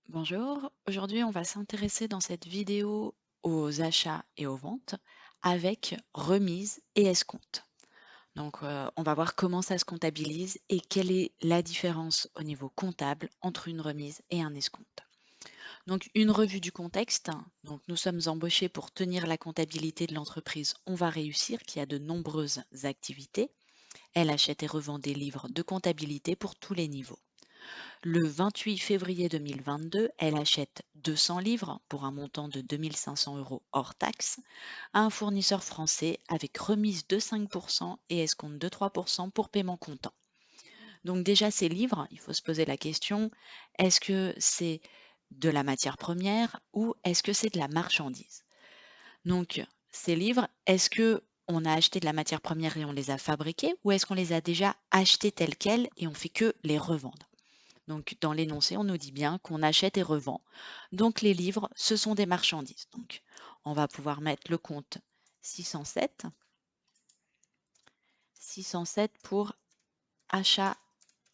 Bonjour, aujourd'hui on va s'intéresser dans cette vidéo aux achats et aux ventes avec remise et escompte. Donc on va voir comment ça se comptabilise et quelle est la différence au niveau comptable entre une remise et un escompte. Donc une revue du contexte. Donc nous sommes embauchés pour tenir la comptabilité de l'entreprise On va réussir qui a de nombreuses activités. Elle achète et revend des livres de comptabilité pour tous les niveaux. Le 28 février 2022, elle achète 200 livres pour un montant de 2 500 € hors taxe à un fournisseur français avec remise de 5% et escompte de 3% pour paiement comptant. Donc déjà ces livres, il faut se poser la question, est-ce que c'est de la matière première ou est-ce que c'est de la marchandise? Donc ces livres, est-ce que on a acheté de la matière première et on les a fabriqués ou est-ce qu'on les a déjà achetés tels quels et on fait que les revendre? Donc, dans l'énoncé, on nous dit bien qu'on achète et revend. Donc, les livres, ce sont des marchandises. Donc, on va pouvoir mettre le compte 607. 607 pour achat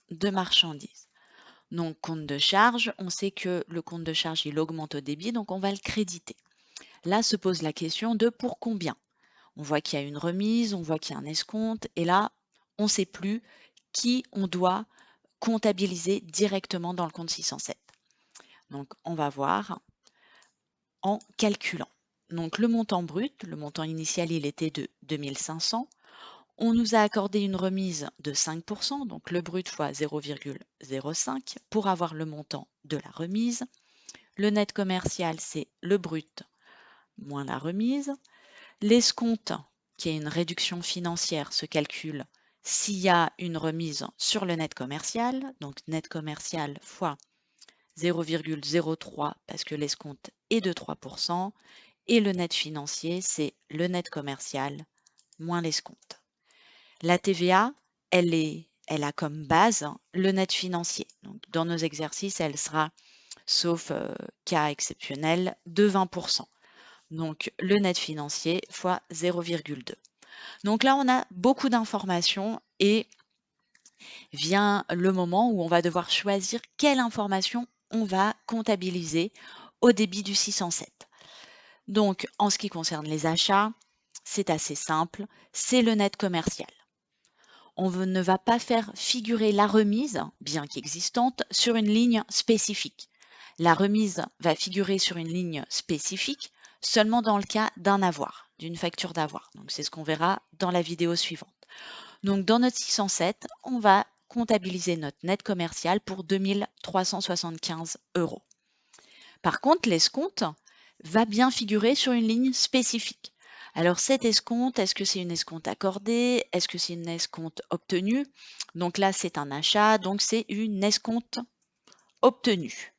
de marchandises. Donc, compte de charge, on sait que le compte de charge, il augmente au débit, donc on va le créditer. Là se pose la question de pour combien. On voit qu'il y a une remise, on voit qu'il y a un escompte, et là, on ne sait plus qui on doit comptabiliser directement dans le compte 607. Donc, on va voir en calculant. Donc le montant brut, le montant initial, il était de 2 500. On nous a accordé une remise de 5%, donc le brut fois 0,05 pour avoir le montant de la remise. Le net commercial, c'est le brut moins la remise. L'escompte, qui est une réduction financière, se calcule s'il y a une remise sur le net commercial, donc net commercial fois 0,03 parce que l'escompte est de 3%. Et le net financier, c'est le net commercial moins l'escompte. La TVA, elle a comme base le net financier. Donc, dans nos exercices, elle sera, sauf cas exceptionnel, de 20%. Donc, le net financier fois 0,2. Donc là, on a beaucoup d'informations et vient le moment où on va devoir choisir quelle information on va comptabiliser au débit du 607. Donc, en ce qui concerne les achats, c'est assez simple, c'est le net commercial. On ne va pas faire figurer la remise, bien qu'existante, sur une ligne spécifique. La remise va figurer sur une ligne spécifique seulement dans le cas d'un avoir, d'une facture d'avoir. Donc, c'est ce qu'on verra dans la vidéo suivante. Donc, dans notre 607, on va comptabiliser notre net commercial pour 2 375 €. Par contre, l'escompte va bien figurer sur une ligne spécifique. Alors cet escompte, est-ce que c'est une escompte accordée? Est-ce que c'est une escompte obtenue? Donc là, c'est un achat, donc c'est une escompte obtenue.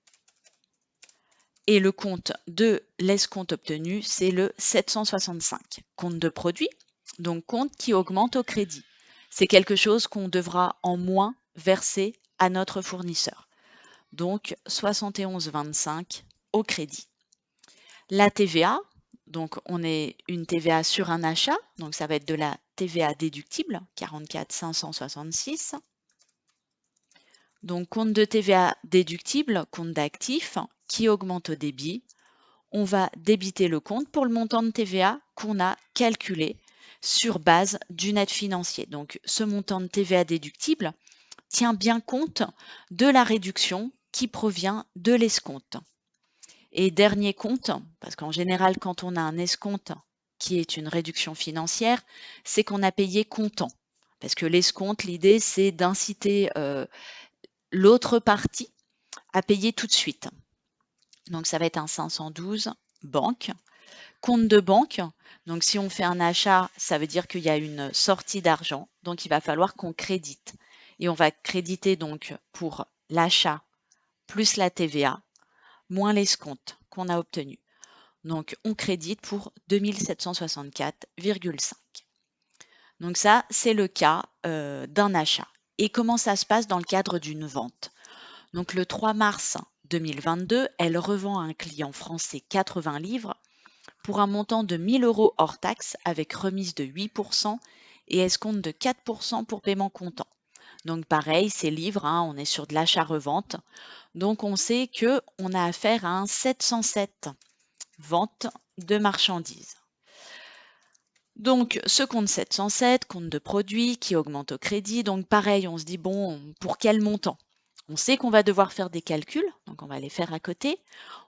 Et le compte de l'escompte obtenu, c'est le 765. Compte de produit, donc compte qui augmente au crédit. C'est quelque chose qu'on devra en moins verser à notre fournisseur. Donc 71,25 au crédit. La TVA, donc on est une TVA sur un achat, donc ça va être de la TVA déductible, 44 566. Donc compte de TVA déductible, compte d'actifs qui augmente au débit. On va débiter le compte pour le montant de TVA qu'on a calculé sur base du net financier. Donc ce montant de TVA déductible tient bien compte de la réduction qui provient de l'escompte. Et dernier compte, parce qu'en général, quand on a un escompte qui est une réduction financière, c'est qu'on a payé comptant. Parce que l'escompte, l'idée, c'est d'inciter l'autre partie à payer tout de suite. Donc, ça va être un 512 banque. Compte de banque, donc si on fait un achat, ça veut dire qu'il y a une sortie d'argent. Donc, il va falloir qu'on crédite. Et on va créditer donc pour l'achat plus la TVA, moins l'escompte qu'on a obtenu. Donc, on crédite pour 2 764,5. Donc ça, c'est le cas d'un achat. Et comment ça se passe dans le cadre d'une vente? Donc, le 3 mars 2022, elle revend à un client français 80 livres pour un montant de 1 000 € hors taxe avec remise de 8% et escompte de 4% pour paiement comptant. Donc pareil, c'est livre, hein, on est sur de l'achat-revente. Donc on sait qu'on a affaire à un 707 vente de marchandises. Donc ce compte 707, compte de produit qui augmente au crédit. Donc pareil, on se dit, bon, pour quel montant? On sait qu'on va devoir faire des calculs, donc on va les faire à côté.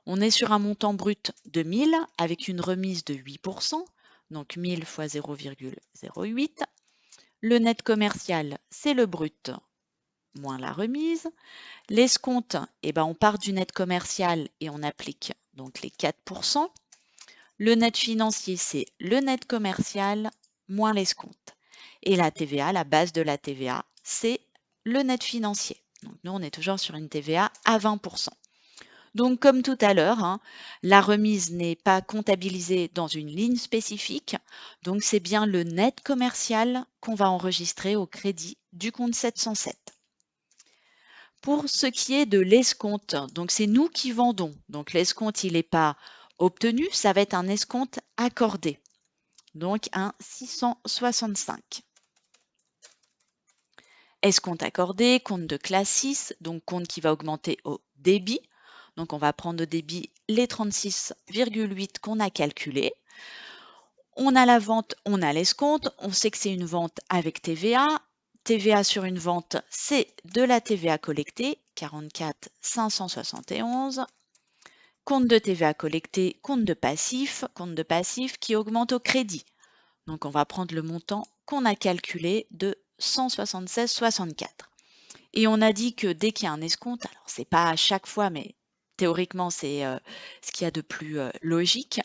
On est sur un montant brut de 1000 avec une remise de 8%, donc 1000 fois 0,08. Le net commercial, c'est le brut moins la remise. L'escompte, eh ben, on part du net commercial et on applique donc les 4%. Le net financier, c'est le net commercial moins l'escompte. Et la TVA, la base de la TVA, c'est le net financier. Donc nous, on est toujours sur une TVA à 20%. Donc comme tout à l'heure, hein, la remise n'est pas comptabilisée dans une ligne spécifique, donc c'est bien le net commercial qu'on va enregistrer au crédit du compte 707. Pour ce qui est de l'escompte, donc c'est nous qui vendons. Donc l'escompte, il n'est pas obtenu, ça va être un escompte accordé. Donc un 665. Escompte accordé, compte de classe 6, donc compte qui va augmenter au débit. Donc on va prendre au débit les 36,8 qu'on a calculés. On a la vente, on a l'escompte, on sait que c'est une vente avec TVA. TVA sur une vente, c'est de la TVA collectée, 44 571. Compte de TVA collecté, compte de passif qui augmente au crédit. Donc on va prendre le montant qu'on a calculé de 176,64. Et on a dit que dès qu'il y a un escompte, alors c'est pas à chaque fois, mais théoriquement c'est ce qu'il y a de plus logique,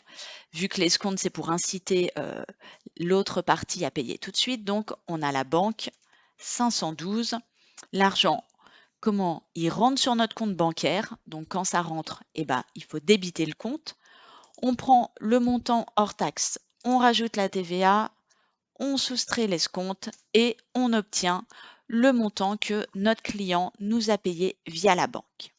vu que l'escompte c'est pour inciter l'autre partie à payer tout de suite. Donc on a la banque 512, l'argent, comment il rentre sur notre compte bancaire. Donc quand ça rentre, eh ben, il faut débiter le compte. On prend le montant hors taxe, on rajoute la TVA, on soustrait l'escompte et on obtient le montant que notre client nous a payé via la banque.